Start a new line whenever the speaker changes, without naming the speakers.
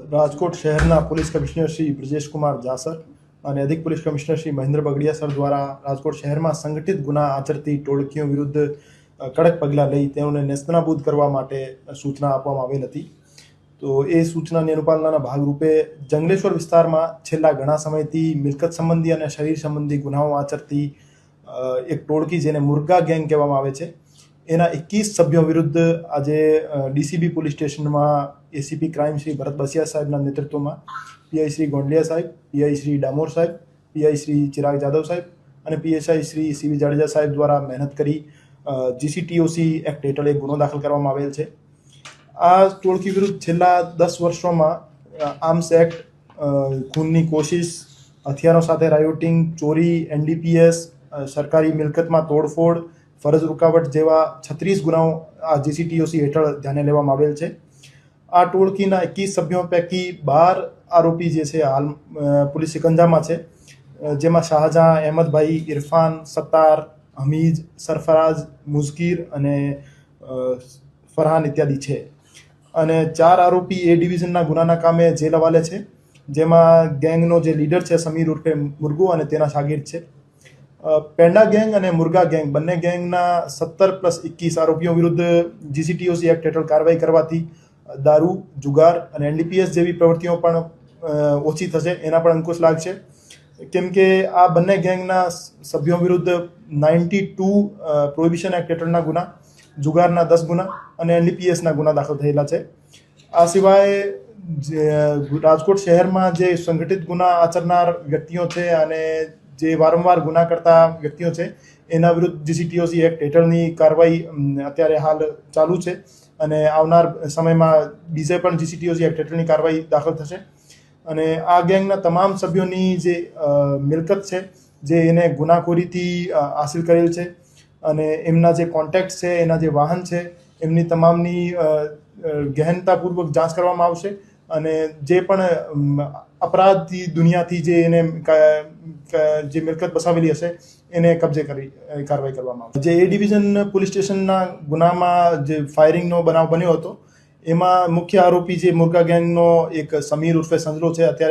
રાજકોટ શહેરના police commissioner Shri Brajesh Kumar Jasar અને અધિક police commissioner Shri Mahendra Bagadiya sir દ્વારા રાજકોટ શહેરમાં સંગઠિત ગુના આચરતી ટોળકીઓ વિરુદ્ધ કડક પગલાં લઈ તેઓને નેસ્તનાબૂદ કરવા માટે સૂચના આપવામાં આવેલ હતી. તો એ સૂચનાની અનુપાલનાના ભાગરૂપે જંગલેશ્વર વિસ્તારમાં છેલ્લા ઘણા સમયથી મિલકત સંબંધી અને શરીર સંબંધી ગુનાઓ આચરતી એક ટોળકી, જેને મુર્ગા ગેંગ કહેવામાં આવે છે, એના 21 સભ્યો વિરુદ્ધ આજે ડીસીબી પોલીસ સ્ટેશનમાં એસીપી ક્રાઇમ શ્રી ભરત બસિયા સાહેબના નેતૃત્વમાં પીઆઈ શ્રી ગોંડલિયા સાહેબ, પીઆઈ શ્રી ડામોર સાહેબ, પીઆઈ શ્રી ચિરાગ જાદવ સાહેબ અને પીએસઆઈ શ્રી સીવી જાડેજા સાહેબ દ્વારા મહેનત કરી જીસીટીઓસી એક્ટ હેઠળ એક ગુનો દાખલ કરવામાં આવેલ છે. આ ટોળકી વિરુદ્ધ છેલ્લા 10 વર્ષોમાં આર્મ્સ એક્ટ, ખૂનની કોશિશ, હથિયારો સાથે રાયોટિંગ, ચોરી, એનડીપીએસ, સરકારી મિલકતમાં તોડફોડ, ફરજ રૂકાવટ જેવા 36 ગુનાઓ આ જીસીટીઓસી હેઠળ ધ્યાને લેવામાં આવેલ છે. આ ટોળકીના 21 સભ્યો પૈકી 12 આરોપી જે છે હાલ પોલીસ શિકંજામાં છે, જેમાં શાહજહાં, અહેમદભાઈ, ઇરફાન, સત્તાર, હમીદ, સરફરાજ, મુઝકીર અને ફરહાન ઇત્યાદિ છે. અને 4 આરોપી એ ડિવિઝનના ગુનાના કામે જેલ હવાલે છે, જેમાં ગેંગનો જે લીડર છે સમીર ઉર્ફે મુર્ગુ અને તેના શાગીર છે. પેંડા ગેંગ અને મુર્ગા ગેંગ બંને ગેંગના 17+21 આરોપીઓ વિરુદ્ધ જીસીટીઓસી એક્ટ હેઠળ કાર્યવાહી કરવાથી દારૂ, જુગાર અને એનડીપીએસ જેવી પ્રવૃત્તિઓ પણ ઓછી થશે, એના પણ અંકુશ લાગશે. કેમ કે આ બંને ગેંગના સભ્યો વિરુદ્ધ 92 પ્રોહિબિશન એક્ટ હેઠળના ગુના, જુગારના 10 ગુના અને એનડીપીએસના ગુના દાખલ થયેલા છે. આ સિવાય રાજકોટ શહેરમાં જે સંગઠિત ગુના આચરનાર વ્યક્તિઓ છે અને જે વારંવાર ગુના કરતા વ્યક્તિઓ છે, એના વિરુદ્ધ જીસીટીઓસી એક્ટ હેઠળની કાર્યવાહી અત્યારે હાલ ચાલુ છે અને આવનાર સમયમાં બીજે પણ જીસીટીઓસી એક્ટ હેઠળની કાર્યવાહી દાખલ થશે. અને આ ગેંગના તમામ સભ્યોની જે મિલકત છે, જે એને ગુનાખોરીથી હાસિલ કરેલ છે અને એમના જે કોન્ટેક્ટ છે, એના જે વાહન છે, એમની તમામની ગહેનતાપૂર્વક જાંચ કરવામાં આવશે અને જે પણ અપરાધી દુનિયાથી જે એને જે મિલકત બસાવેલી હશે એને કબજે કરી કાર્યવાહી કરવામાં આવશે. જે એ ડિવિઝન પોલીસ સ્ટેશનના ગુનામાં જે ફાયરિંગનો બનાવ બન્યો હતો, એમાં મુખ્ય આરોપી જે મુર્ગા ગેંગનો એક સમીર ઉર્ફે સંજલો છે, અત્યારે